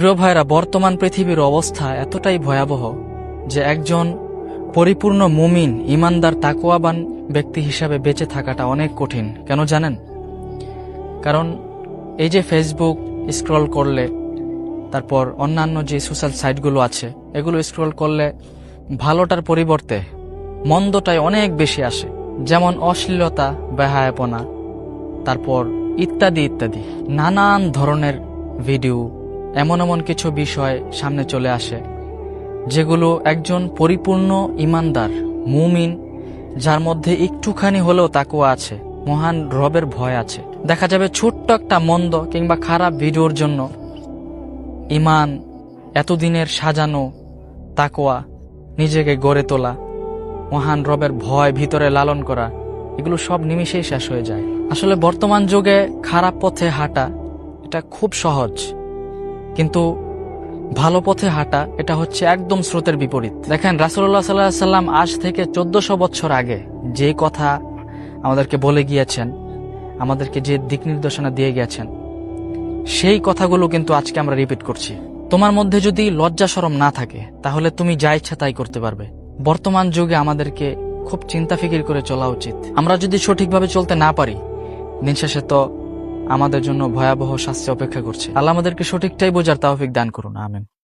প্রিয় ভাইরা, বর্তমান পৃথিবীর অবস্থা এতটাই ভয়াবহ যে একজন পরিপূর্ণ মুমিন, ইমানদার, তাকওয়াবান ব্যক্তি হিসাবে বেঁচে থাকাটা অনেক কঠিন। কেন জানেন? কারণ এই যে ফেসবুক স্ক্রল করলে, তারপর অন্যান্য যে সোশ্যাল সাইটগুলো আছে এগুলো স্ক্রল করলে ভালোটার পরিবর্তে মন্দটাই অনেক বেশি আসে। যেমন অশ্লীলতা, বেহায়াপনা, তারপর ইত্যাদি ইত্যাদি নানান ধরনের ভিডিও, এমন এমন কিছু বিষয় সামনে চলে আসে যেগুলো একজন পরিপূর্ণ ইমানদার মুমিন, যার মধ্যে একটুখানি হলেও তাকওয়া আছে, মহান রবের ভয় আছে, দেখা যাবে ছোট্ট একটা মন্দ কিংবা খারাপ ভিডিওর জন্য ইমান, এতদিনের সাজানো তাকওয়া, নিজেকে গড়ে তোলা, মহান রবের ভয় ভিতরে লালন করা, এগুলো সব নিমিষেই শেষ হয়ে যায়। আসলে বর্তমান যুগে খারাপ পথে হাঁটা এটা খুব সহজ, কিন্তু ভালো পথে হাঁটা এটা হচ্ছে একদম স্রোতের বিপরীত। দেখেন, রাসূলুল্লাহ সাল্লাল্লাহু আলাইহি সাল্লাম আজ থেকে 1400 বছর আগে যে কথা আমাদেরকে বলে গিয়েছেন, আমাদেরকে যে দিক নির্দেশনা দিয়ে গিয়েছেন, সেই কথাগুলো কিন্তু আজকে আমরা রিপিট করছি। তোমার মধ্যে যদি লজ্জা শরম না থাকে তাহলে তুমি যা ইচ্ছা তাই করতে পারবে। বর্তমান যুগে আমাদেরকে খুব চিন্তা ফিকির করে চলা উচিত। আমরা যদি সঠিকভাবে চলতে না পারি, দিন শেষে তো আমাদের জন্য ভয়াবহ শাস্তি অপেক্ষা করছে। আল্লাহ আমাদেরকে সঠিকটাই বোঝার তৌফিক দান করুন। আমিন।